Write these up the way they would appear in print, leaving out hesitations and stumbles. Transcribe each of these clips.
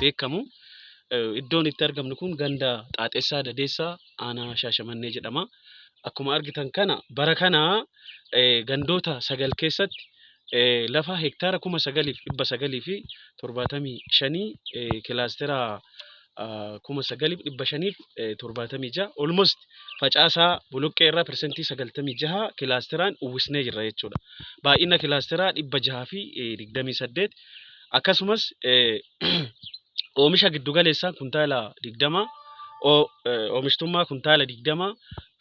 beekamu. Iddoon itti argamnu kun ganda Xaaxessaa Dadeessaa aanaa Shaashamannee jedhama. Akkuma argitan kana bara kana gandoota 9 keessatti lafa hektaara 9,975 kilaastera 9,576 almost facaasaa boloqqee irraa persentii 96 kilaasteraan uwwisnee jirra jechuudha. Baay'ina kilaasteraa 628 akkasumas oomisha giddugaleessaa kuntaala 20 oomishtummaa kuntaala 20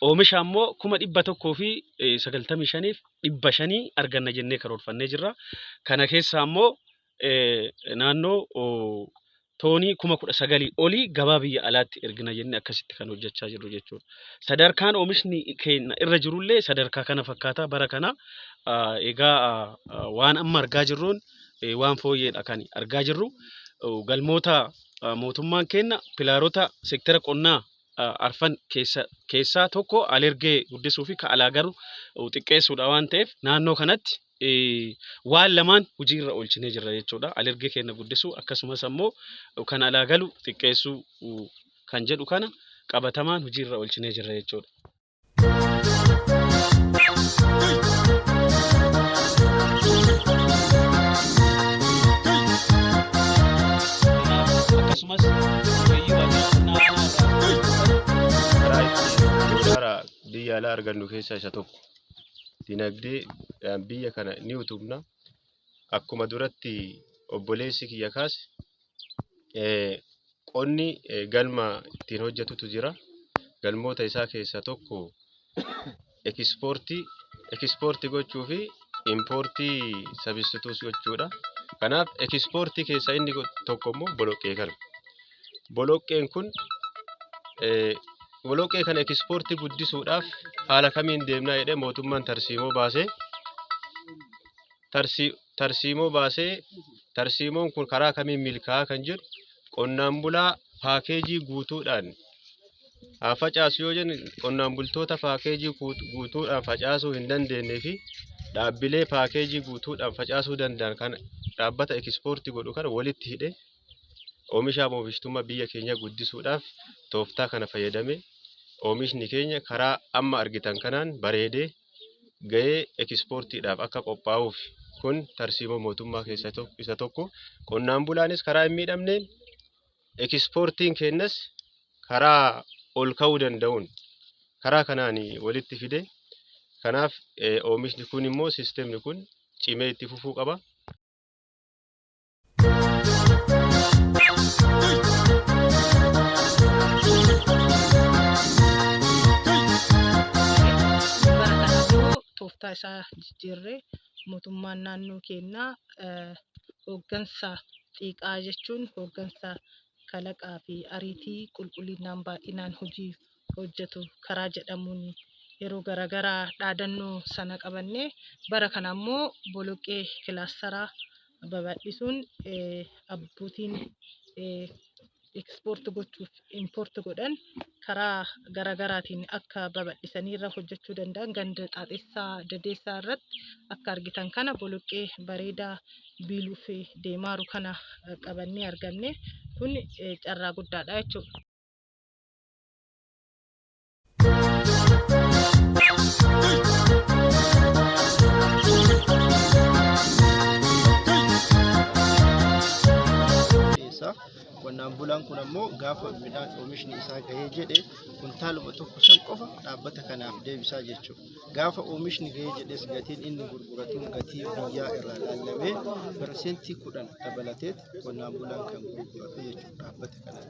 oomisha ammoo 195,500 arganna jennee karoorfannee jirra. Kana keessa ammoo naannoo toonii 19,000 olii gabaa biyya alaatti ergina jennee akkasitti kan hojjechaa jirru jechuudha. Sadarkaan oomishni keenya irra jirullee sadarkaa kana fakkaata bara kana egaa waan amma argaa jirruun waan fooyyeedha kan argaa jirru. Galmoota mootummaan kenna pilaarota seektara qonnaa arfan keessaa tokko alergee guddisuu fi ka'alaa garuu xiqqeessuudha waan ta'eef naannoo kanatti waan lamaan hojiirra oolchinee jirra jechuudha. Alergee keenya guddisuu akkasumas ammoo kan alaa galu xiqqeessuu kan jedhu kana qabatamaan hojiirra oolchinee jirra jechuudha. Akkasumas biyya alaa argannu keessaa isa tokko. Dinagdee biyya kana ni utubna. Akkuma duratti obboleessi kiyya kaase qonni galma ittiin hojjetutu jira. Galmoota isaa keessaa tokko ekspoortii gochuu fi impoortii sabistituus gochuudha. Kanaaf ekspoortii keessaa inni tokko immoo boloqqee kana. Boloqqeen kun boloqqee kana ekspoortii guddisuudhaaf haala kamiin deemnaa jedhee mootummaan tarsiimoo baasee tarsiimoon kun karaa kamiin milkaa'aa kan jedhu qonnaan bulaa paakeejii guutuudhaan haa facaasu yoo jennu qonnaan bultoota paakeejii guutuudhaan facaasuu hin dandeenyee fi dhaabbilee paakeejii guutuudhaan facaasuu danda'an kana dhaabbata ekspoortii godhu kana walitti hidhee oomishtummaa biyya keenya guddisuudhaaf tooftaa kana fayyadamee oomishni keenya karaa amma argitan kanaan bareedee ga'ee ekspoortiidhaaf akka qophaa'uuf kun tarsiimoo mootummaa keessaa isa tokko. Qonnaan bulaanis karaa hin miidhamneen ekspoortiin keenyas karaa ol ka'uu danda'uun karaa kanaan walitti fide. Kanaaf oomishni kun immoo siistemni kun cimee itti fufuu qaba. Tooftaa isaa jijjiirree mootummaan naannoo keenyaa hooggansa xiiqaa jechuun hooggansa kalaqaa fi ariitii qulqullinaan baay'inaan hojii hojjetu karaa jedhamuun yeroo garaagaraa dhaadannoo sana qabannee bara kana immoo boloqqee kilaasteraa babal'isuun abbootiin ekspoortii gochuuf impoortii godhan karaa garaagaraatiin akka babal'isanii irra hojjechuu danda'an ganda Xaaxessaa Dadeessaa irratti akka argitan kana boloqqee bareedaa biiluuf deemaaru kana qabannee arganne kun carraa guddaadha jechuudha. Qonnaan bulaan kun ammoo gaafa midhaan oomishni isaa gahee jedhe kuntaaluma tokko san qofa dhaabbata kanaaf deebisaa jechuudha. Gaafa oomishni gahee jedhes gatiin inni gurguratuun gatii biyyaa irraa ilaallamee persentii 10 dabalateet qonnaan bulaan kan gurguratu jechuudha dhaabbata kanaaf.